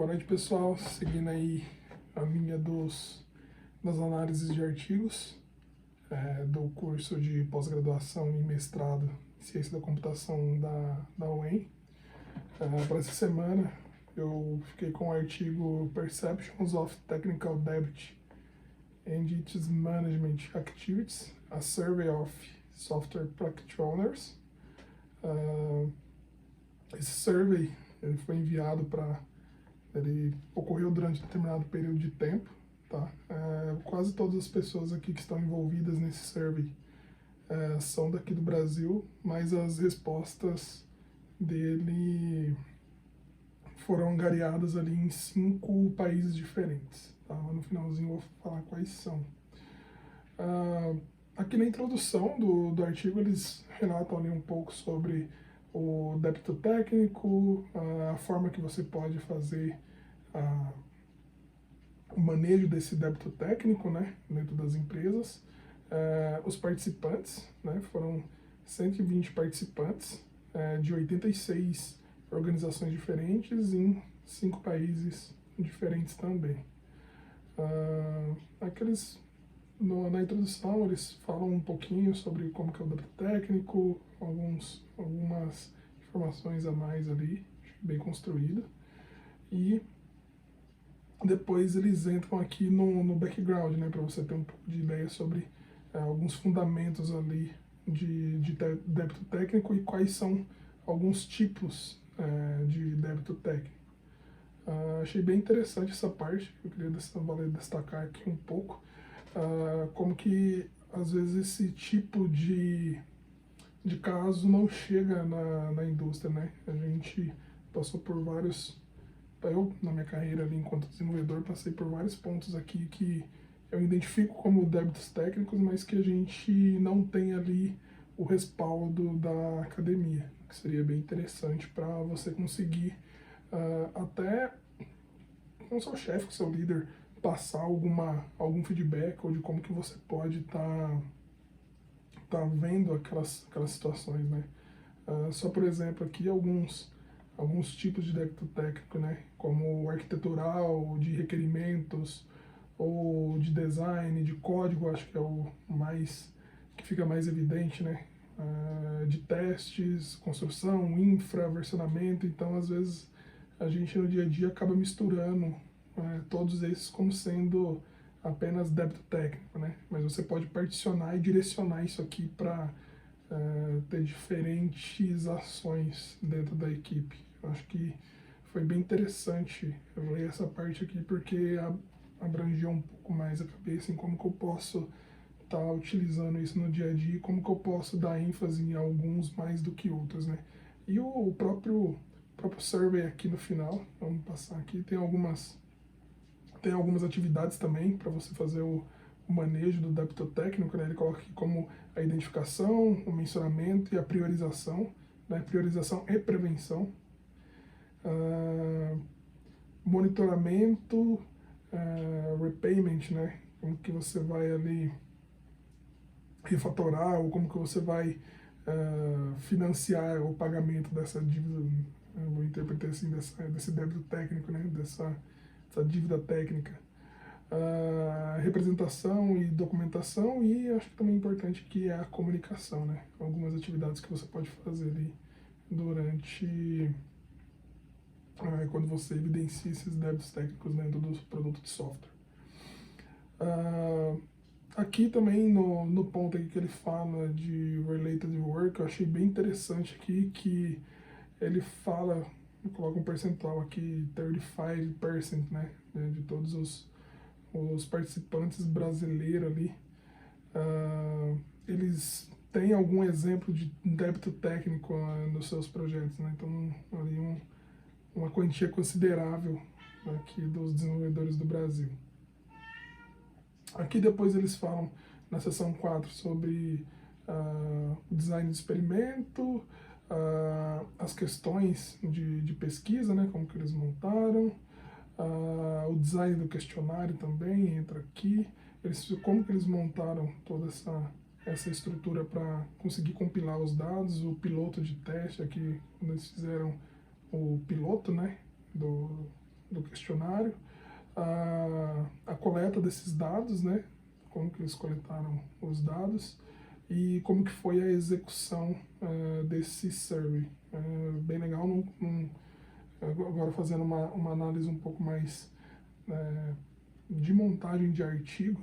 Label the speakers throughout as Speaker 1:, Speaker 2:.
Speaker 1: Boa noite, pessoal. Seguindo aí a linha das análises de artigos do curso de pós-graduação e mestrado em Ciência da Computação da UEM. Para essa semana, eu fiquei com o artigo Perceptions of Technical Debt and its Management Activities, a Survey of Software Practitioners. Esse survey ele foi enviado ele ocorreu durante determinado período de tempo, tá? Quase todas as pessoas aqui que estão envolvidas nesse survey são daqui do Brasil, mas as respostas dele foram angariadas ali em 5 países diferentes, tá? No finalzinho eu vou falar quais são. Aqui na introdução do artigo eles relatam ali um pouco sobre o débito técnico, a forma que você pode fazer o manejo desse débito técnico, né, dentro das empresas. Os participantes, né, foram 120 participantes de 86 organizações diferentes em 5 países diferentes também. Na introdução eles falam um pouquinho sobre como que é o débito técnico, algumas informações a mais ali, bem construído. E depois eles entram aqui no background, né, para você ter um pouco de ideia sobre alguns fundamentos ali de débito técnico e quais são alguns tipos de débito técnico. Achei bem interessante essa parte, eu queria destacar aqui um pouco como que às vezes esse tipo de caso não chega na indústria, né? A gente passou por eu na minha carreira ali enquanto desenvolvedor passei por vários pontos aqui que eu identifico como débitos técnicos, mas que a gente não tem ali o respaldo da academia, que seria bem interessante para você conseguir até com o seu chefe, com o seu líder, passar algum feedback ou de como que você pode estar vendo aquelas situações, né? Só por exemplo aqui alguns tipos de débito técnico, né? Como o arquitetural, de requerimentos ou de design, de código, acho que é o que fica mais evidente, né? De testes, construção, infra, versionamento. Então às vezes a gente no dia a dia acaba misturando todos esses como sendo apenas débito técnico, né? Mas você pode particionar e direcionar isso aqui para ter diferentes ações dentro da equipe. Eu acho que foi bem interessante eu ler essa parte aqui porque abrangiu um pouco mais a cabeça em como que eu posso estar utilizando isso no dia a dia e como que eu posso dar ênfase em alguns mais do que outros, né? E o próprio survey aqui no final, vamos passar aqui, tem algumas atividades também para você fazer o manejo do débito técnico, né? Ele coloca aqui como a identificação, o mensuramento e a priorização, né? Priorização e prevenção, monitoramento, repayment, né? Como que você vai ali refatorar ou como que você vai financiar o pagamento dessa dívida, eu vou interpretar assim, desse débito técnico, né? Dessa dívida técnica. Representação e documentação e acho que também é importante que é a comunicação, né? Algumas atividades que você pode fazer ali durante quando você evidencia esses débitos técnicos dentro do produto de software. Aqui também no ponto aqui que ele fala de related work, eu achei bem interessante aqui que ele coloca um percentual aqui, 35%, né? De todos os participantes brasileiros ali, eles têm algum exemplo de débito técnico nos seus projetos, né? Então, ali uma quantia considerável aqui dos desenvolvedores do Brasil. Aqui depois eles falam, na seção 4, sobre o design de experimento, as questões de pesquisa, né? Como que eles montaram, o design do questionário também entra aqui, como que eles montaram toda essa estrutura para conseguir compilar os dados, o piloto de teste aqui, quando eles fizeram o piloto, né, do questionário, a coleta desses dados, né, como que eles coletaram os dados e como que foi a execução desse survey. Bem legal, agora fazendo uma análise um pouco mais de montagem de artigo,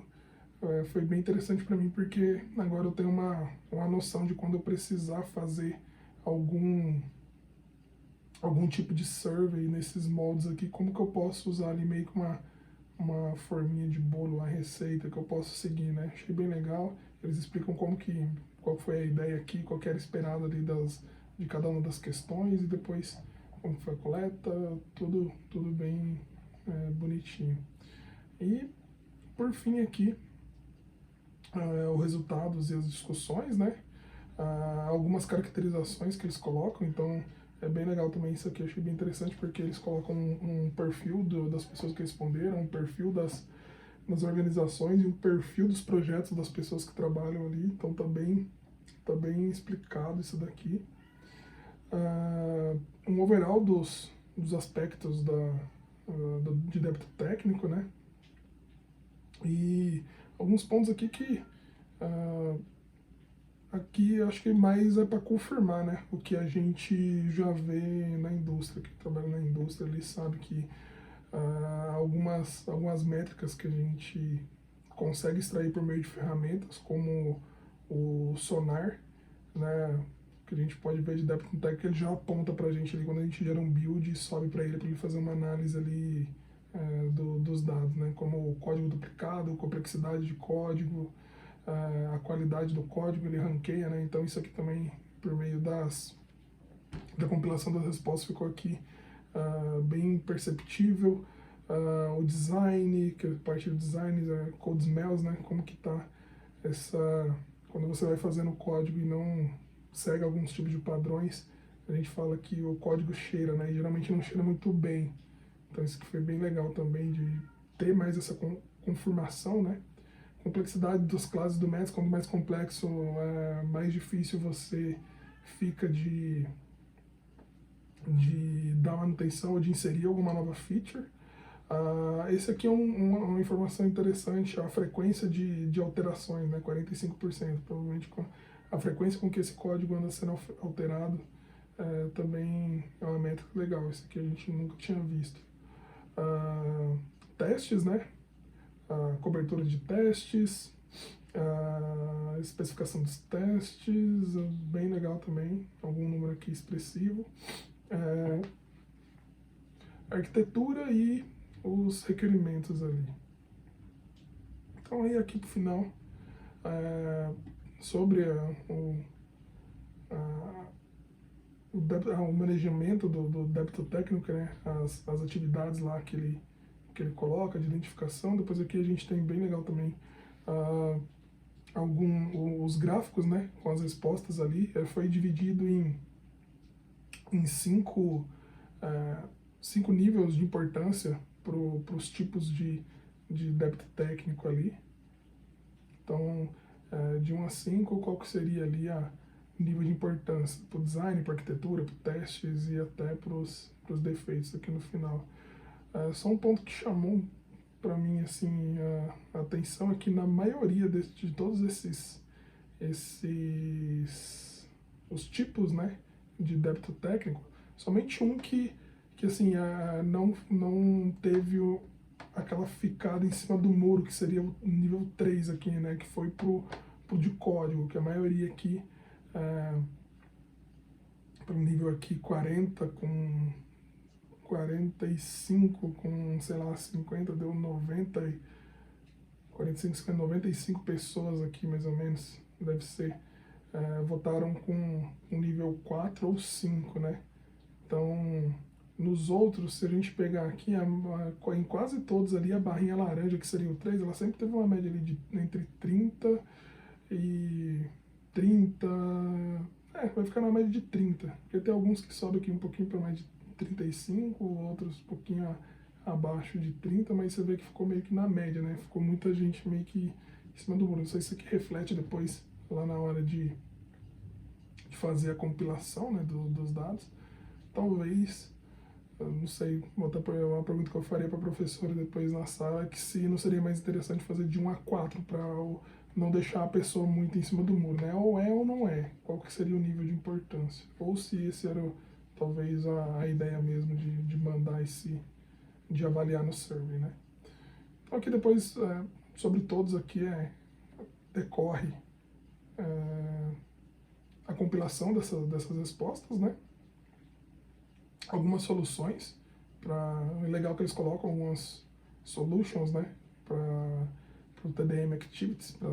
Speaker 1: foi bem interessante para mim porque agora eu tenho uma noção de quando eu precisar fazer algum tipo de survey nesses moldes aqui, como que eu posso usar ali meio que uma forminha de bolo, uma receita que eu posso seguir, né? Achei bem legal. Eles explicam qual foi a ideia aqui, qual que era esperado ali de cada uma das questões e depois como foi a coleta, tudo bem bonitinho. E por fim aqui, os resultados e as discussões, né? Algumas caracterizações que eles colocam, então é bem legal também isso aqui, eu achei bem interessante porque eles colocam um perfil das pessoas que responderam, um perfil das organizações e um perfil dos projetos das pessoas que trabalham ali, então tá bem explicado isso daqui. Um overall dos aspectos de débito técnico, né? E alguns pontos aqui que aqui acho que mais é para confirmar, né, o que a gente já vê na indústria, que trabalha na indústria, ele sabe que algumas métricas que a gente consegue extrair por meio de ferramentas, como o Sonar, né, que a gente pode ver de débito técnico, ele já aponta para a gente ali quando a gente gera um build e sobe para ele fazer uma análise ali dos dados, né, como o código duplicado, complexidade de código, a qualidade do código, ele ranqueia, né, então isso aqui também, por meio da compilação das respostas, ficou aqui bem perceptível. O design, que a parte do design, code smells, né, como que tá quando você vai fazendo o código e não segue alguns tipos de padrões, a gente fala que o código cheira, né, e geralmente não cheira muito bem. Então isso que foi bem legal também, de ter mais essa confirmação, né. Complexidade das classes do Maths, quanto mais complexo, mais difícil você fica de dar manutenção ou de inserir alguma nova feature. Esse aqui é uma informação interessante, a frequência de alterações, né, 45%, provavelmente a frequência com que esse código anda sendo alterado também é uma métrica legal, isso aqui a gente nunca tinha visto. Testes, né, cobertura de testes, a especificação dos testes, bem legal também, algum número aqui expressivo. Arquitetura e os requerimentos ali. Então aí aqui pro final, sobre o manejamento do débito técnico, né, as atividades lá que ele coloca de identificação. Depois aqui a gente tem bem legal também os gráficos, né, com as respostas ali. Foi dividido em cinco níveis de importância para os tipos de débito técnico ali. Então, de 1 a 5, qual que seria ali a nível de importância para o design, para a arquitetura, para testes e até para os defeitos aqui no final. Só um ponto que chamou para mim assim, a atenção é que na maioria de todos os tipos, né, de débito técnico, somente um que assim, não teve aquela ficada em cima do muro, que seria o nível 3 aqui, né, que foi pro de código, que a maioria aqui, para o nível aqui 40 com 45 com, sei lá, 50, deu 90, 45, 50, 95 pessoas aqui, mais ou menos, deve ser, votaram com um nível 4 ou 5, né? Então, nos outros, se a gente pegar aqui, em quase todos ali, a barrinha laranja, que seria o 3, ela sempre teve uma média ali entre 30 e 30, vai ficar na média de 30, porque tem alguns que sobem aqui um pouquinho para mais de 35, outros um pouquinho abaixo de 30, mas você vê que ficou meio que na média, né? Ficou muita gente meio que em cima do muro. Não sei se isso aqui reflete depois, lá na hora de fazer a compilação, né, dos dados. Talvez Eu não sei, uma pergunta que eu faria para a professora depois na sala, é que se não seria mais interessante fazer de 1 a 4 para não deixar a pessoa muito em cima do muro, né? Ou é ou não é, qual que seria o nível de importância. Ou se esse era talvez a ideia mesmo de mandar de avaliar no survey, né? Então aqui depois, sobre todos aqui, decorre a compilação dessas respostas, né? Algumas soluções, é legal que eles colocam algumas solutions, né? Para o TDM Activities, para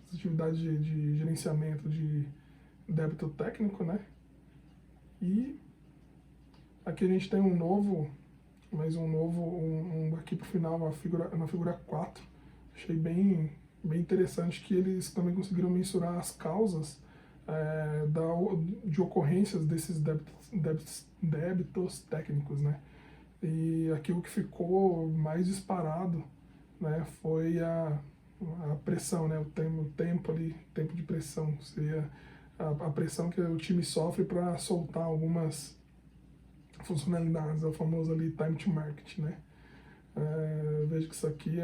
Speaker 1: as atividades de gerenciamento de débito técnico, né? E aqui a gente tem aqui para o final, na figura 4. Achei bem interessante que eles também conseguiram mensurar as causas de ocorrências desses débitos técnicos, né? E aqui o que ficou mais disparado, né, foi a pressão, né, o tempo de pressão, seria a pressão que o time sofre para soltar algumas funcionalidades, é o famoso ali time to market, né? Vejo que isso aqui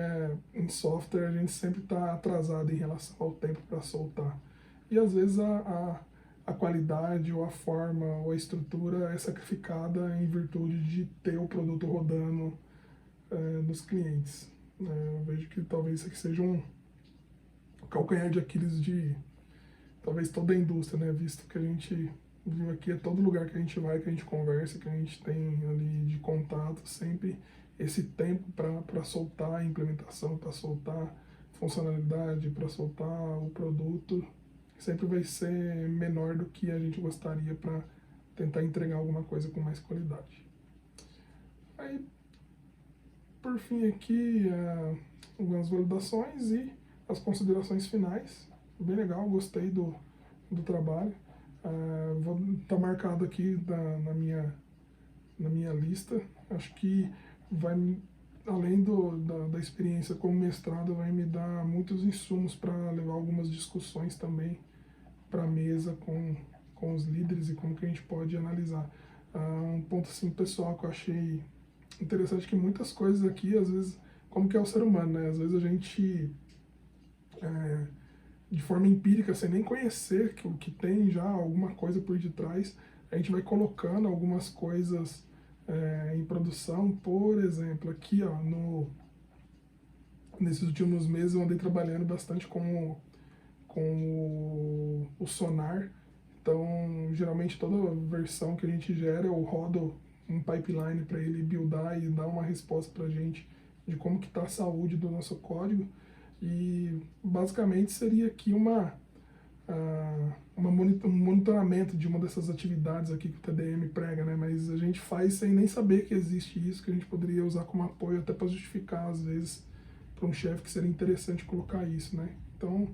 Speaker 1: em software a gente sempre está atrasado em relação ao tempo para soltar. E às vezes a qualidade ou a forma ou a estrutura é sacrificada em virtude de ter o produto rodando nos clientes. Eu vejo que talvez isso aqui seja um calcanhar de Aquiles de talvez toda a indústria, né? Visto que a gente viu aqui, todo lugar que a gente vai, que a gente conversa, que a gente tem ali de contato, sempre esse tempo para soltar a implementação, para soltar funcionalidade, para soltar o produto, sempre vai ser menor do que a gente gostaria para tentar entregar alguma coisa com mais qualidade. Aí, por fim aqui, algumas validações e as considerações finais. Bem legal, gostei do trabalho. Vou estar marcado aqui na minha lista. Acho que além da experiência como mestrado, vai me dar muitos insumos para levar algumas discussões também para a mesa com os líderes e como que a gente pode analisar. Um ponto assim, pessoal que eu achei interessante, que muitas coisas aqui, às vezes, como que é o ser humano, né? Às vezes a gente, de forma empírica, sem nem conhecer o que tem já alguma coisa por detrás, a gente vai colocando algumas coisas em produção. Por exemplo, aqui, ó, nesses últimos meses eu andei trabalhando bastante com o Sonar. Então, geralmente toda versão que a gente gera, eu rodo um pipeline para ele buildar e dar uma resposta para a gente de como que está a saúde do nosso código. E basicamente seria aqui um monitoramento de uma dessas atividades aqui que o TDM prega, né? Mas a gente faz sem nem saber que existe isso, que a gente poderia usar como apoio até para justificar, às vezes, para um chefe que seria interessante colocar isso, né? Então,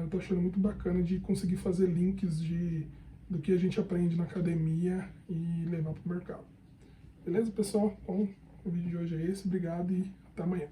Speaker 1: eu tô achando muito bacana de conseguir fazer links do que a gente aprende na academia e levar para o mercado. Beleza, pessoal? Bom, o vídeo de hoje é esse. Obrigado e até amanhã.